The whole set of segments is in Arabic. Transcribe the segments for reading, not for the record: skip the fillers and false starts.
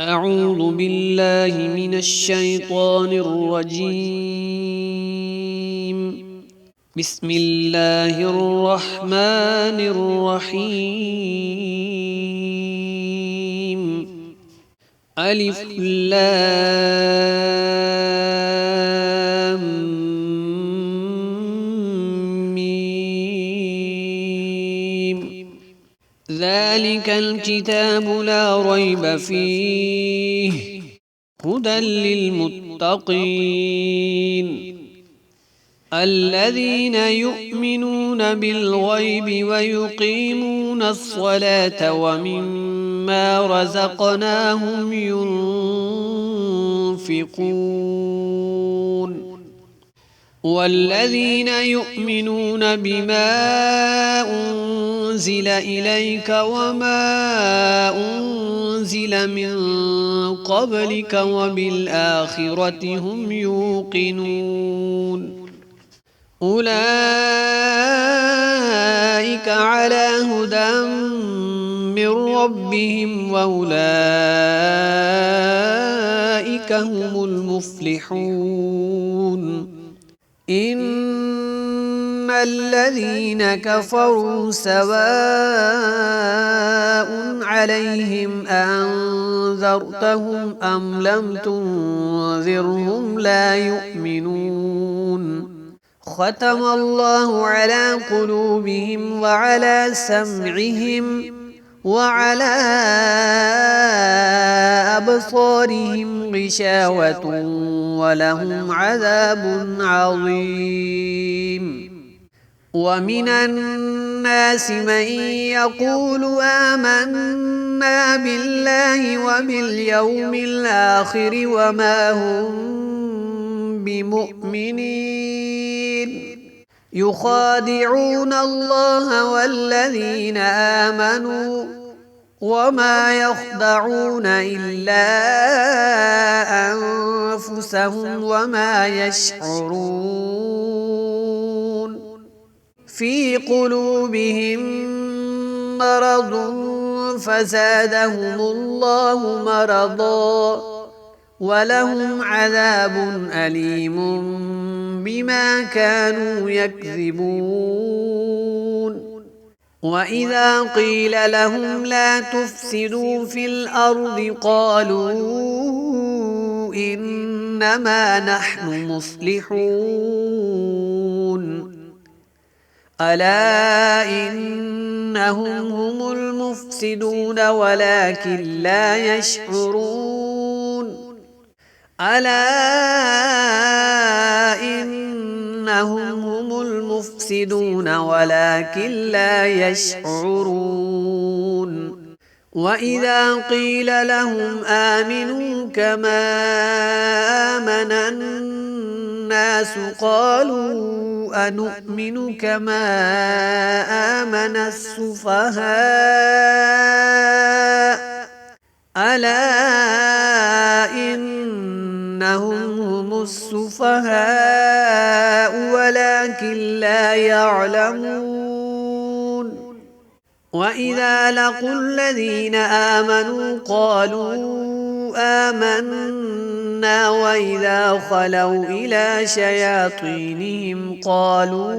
أعوذ بالله من الشيطان الرجيم. بسم الله الرحمن الرحيم. ألف لام ميم. ذلك الكتاب لا ريب فيه هدى للمتقين الذين يؤمنون بالغيب ويقيمون الصلاة ومما رزقناهم ينفقون والذين يؤمنون بما أنزل إليك وما أنزل من قبلك وبالآخرة هم يوقنون أولئك على هدى من ربهم وأولئك هم المفلحون إن الذين كفروا سواء عليهم أنذرتهم أم لم تنذرهم لا يؤمنون ختم الله على قلوبهم وعلى سمعهم وعلى أبصارهم غشاوة ولهم عذاب عظيم ومن الناس من يقول آمنا بالله وباليوم الآخر وما هم بمؤمنين يخادعون الله والذين آمنوا وما يخدعون إلا أنفسهم وما يشعرون في قلوبهم مرض فزادهم الله مرضا ولهم عذاب أليم بما كانوا يكذبون وإذا قيل لهم لا تفسدوا في الأرض قالوا إنما نحن مصلحون ألا إنهم هم المفسدون ولكن لا يشعرون ألا إنهم هم المفسدون ولكن لا يشعرون وإذا قيل لهم آمنوا كما آمن الناس قالوا أنؤمن كما آمن السفهاء ألا إنهم هم السفهاء ولكن لا يعلمون وإذا لقوا الذين آمنوا قالوا آمنا وإذا خلوا إلى شياطينهم قالوا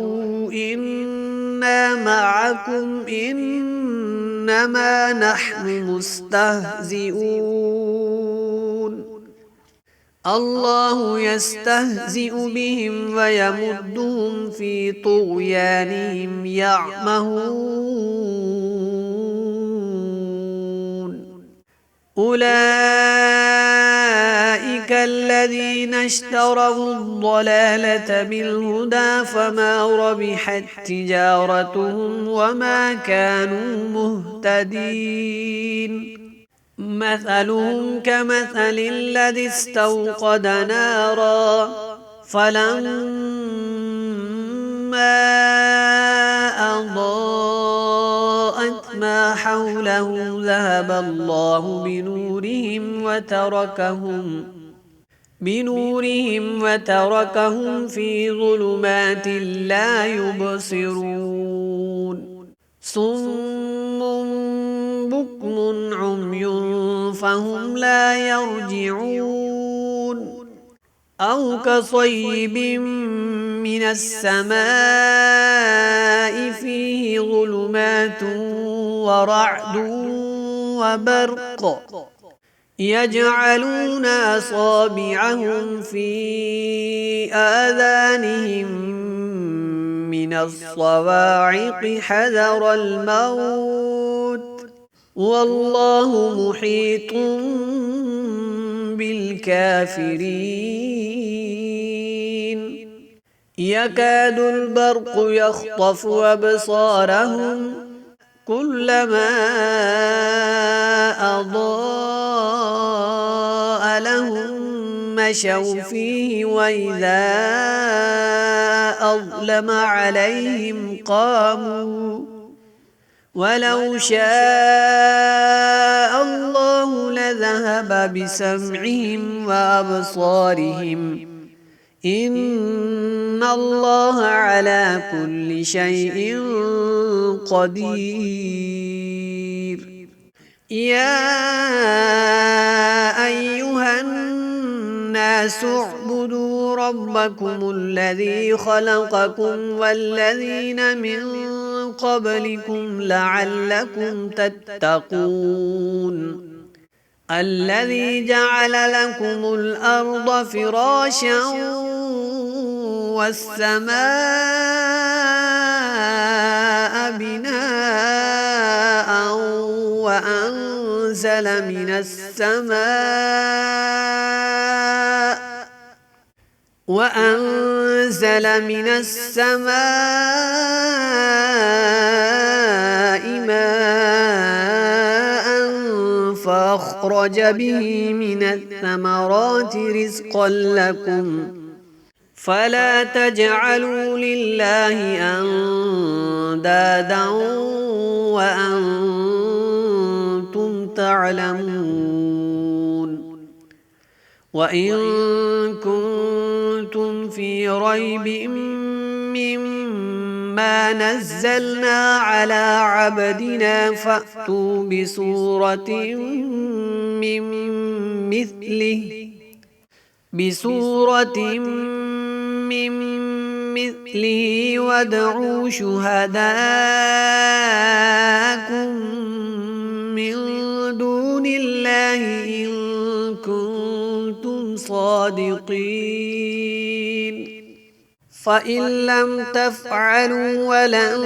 إنا معكم إنما نحن مستهزئون الله يستهزئ بهم ويمدهم في طغيانهم يعمهون أولئك الذين اشتروا الضلالة بالهدى فما ربحت تجارتهم وما كانوا مهتدين مثلهم كمثل الذي استوقد نارا فلما أضاءت ما حوله ذهب الله بنورهم وتركهم في ظلمات لا يبصرون صم بكم عمي فهم لا يرجعون أو كصيب من السماء فيه ظلمات ورعد وبرق يجعلون أصابعهم في آذانهم من الصواعق حذر الموت والله محيط بالكافرين يكاد البرق يخطف أبصارهم كلما أضاء لهم مشوا فيه وإذا أظلم عليهم قاموا ولو شاء الله لذهب بسمعهم وأبصارهم إن الله على كل شيء قدير يا أيها الناس اعبدوا ربكم الذي خلقكم والذين من قبلكم لعلكم تتقون الذي جعل لكم الأرض فراشا والسماء بناء وأنزل من السماء ماء فأخرج به من الثمرات رزقا لكم فلا تجعلوا لله أندادا وأنتم تعلمون وإن كنتم في ريب مما نزلنا على عبدنا فأتوا بسورة من مثله وادعوا شهداءكم من دون الله إن كنتم صادقين فإن لم تفعلوا ولن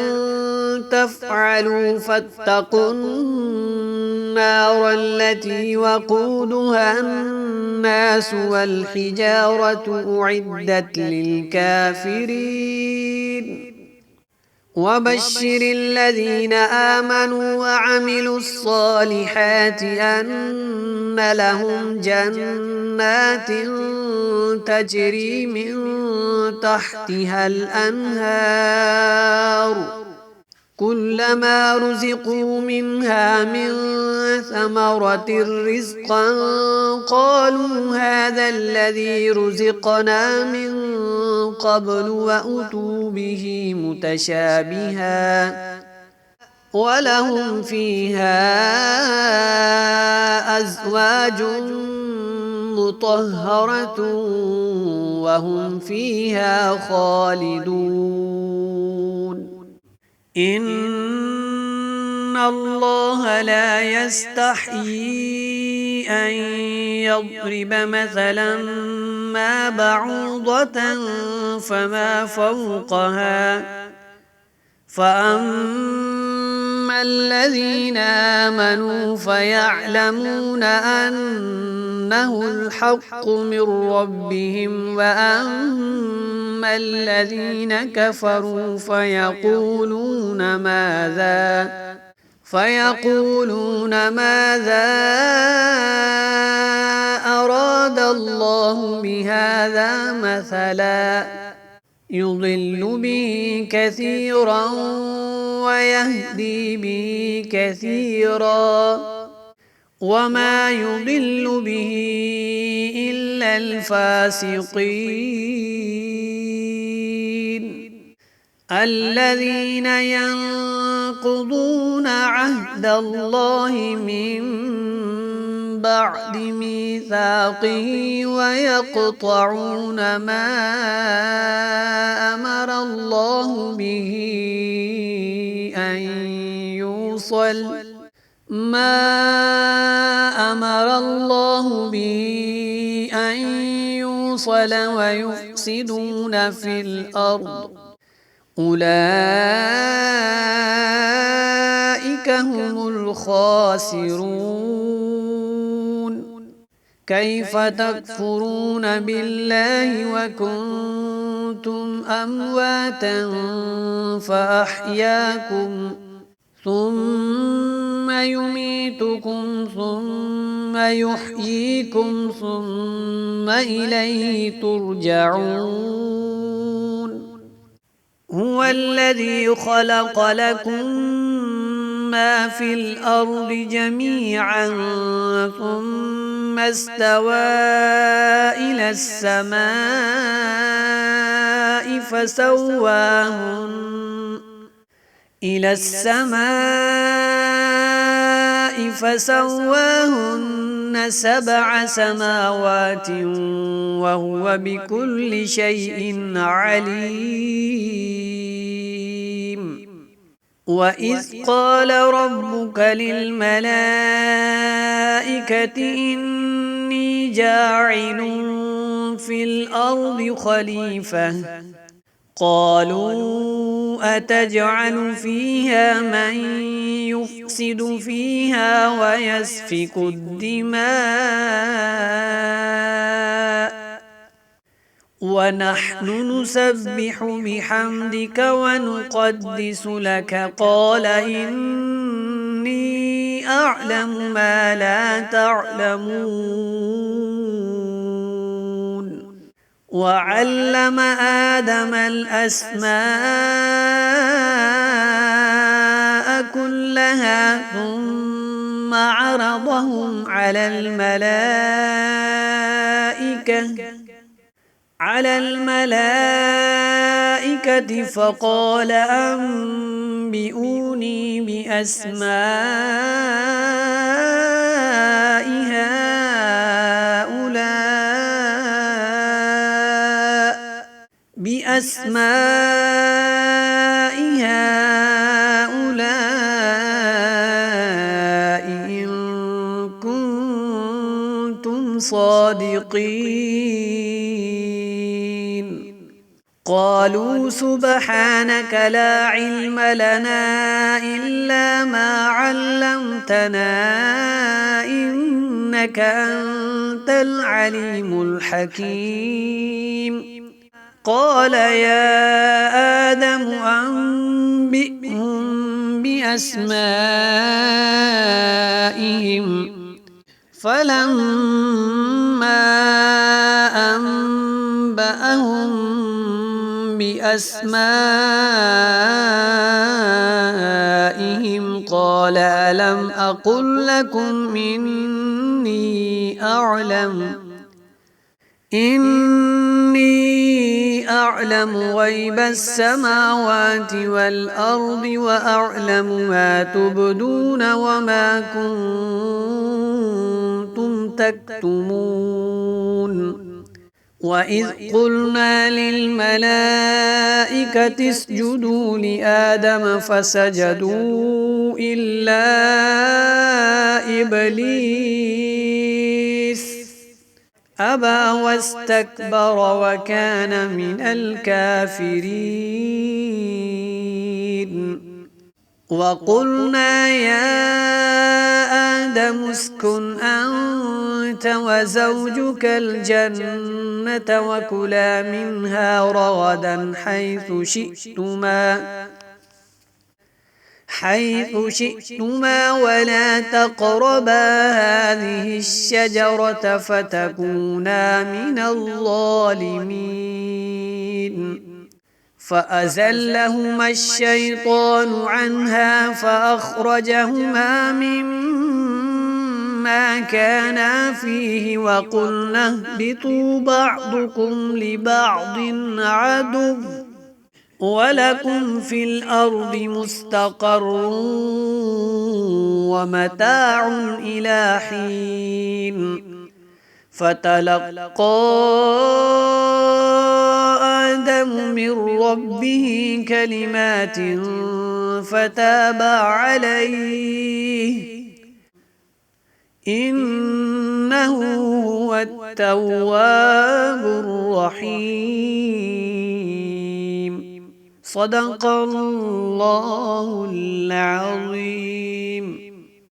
تفعلوا فاتقوا النار التي وقودها الناس والحجارة أعدت للكافرين وبشر الذين آمنوا وعملوا الصالحات أن لهم جنات تجري من تحتها الأنهار كلما رزقوا منها من ثمرة رزقا قالوا هذا الذي رزقنا من قبل وأتوا به متشابها ولهم فيها أزواج مطهرة وهم فيها خالدون إن الله لا يستحيي أن يضرب مثلا ما بعوضة فما فوقها فأما الذين آمنوا فيعلمون أنه الحق من ربهم وأما الذين كفروا فيقولون ماذا أراد الله بهذا مثلا يضل به كثيرا ويهدي به كثيرا وما يضل به إلا الفاسقين الذين ينقضون ينقضون عهد الله من بعد ميثاقه ويقطعون ما أمر الله به أن يوصل ويفسدون في الأرض أولئك هم الخاسرون. كيف تكفرون بالله وكنتم أمواتا فأحياكم ثم يميتكم ثم يحييكم ثم إليه ترجعون. هو الذي خلق لكم ما في الأرض جميعا ثم استوى إلى السماء فسواهن سبع سماوات وهو بكل شيء عليم. وإذ قال ربك للملائكة إني جاعل في الأرض خليفة قالوا أتجعل فيها من يفسد فيها ويسفك الدماء ونحن نسبح بحمدك ونقدس لك قال إني أعلم ما لا تعلمون. وعلم آدم الأسماء كلها ثم عرضهم على الملائكة فقال أنبئوني بأسماء هؤلاء إن كنتم صادقين. قالوا سبحانك لا علم لنا إلا ما علمتنا إنك أنت العليم الحكيم. قال يا آدم أنبئهم بأسمائهم فلما أنبأهم بأسمائهم قال ألم أقل لكم إني أعلم غيب السماوات والأرض وأعلم ما تبدون وما كنتم تكتمون. وإذ قلنا للملائكة اسجدوا لآدم فسجدوا إلا إبليس أبى واستكبر وكان من الكافرين. وقلنا يا آدم اسكن أنت وزوجك الجنة وكلا منها رغدا حيث شئتما ولا تقربا هذه الشجرة فتكونا من الظالمين. فأزلهما الشيطان عنها فأخرجهما مما كانا فيه وقلنا اهبطوا بعضكم لبعض عدو ولكم في الأرض مستقر ومتاع إلى حين فتلقى آدم من ربه كلمات فتاب عليه إنه هو التواب الرحيم. صدق الله العظيم.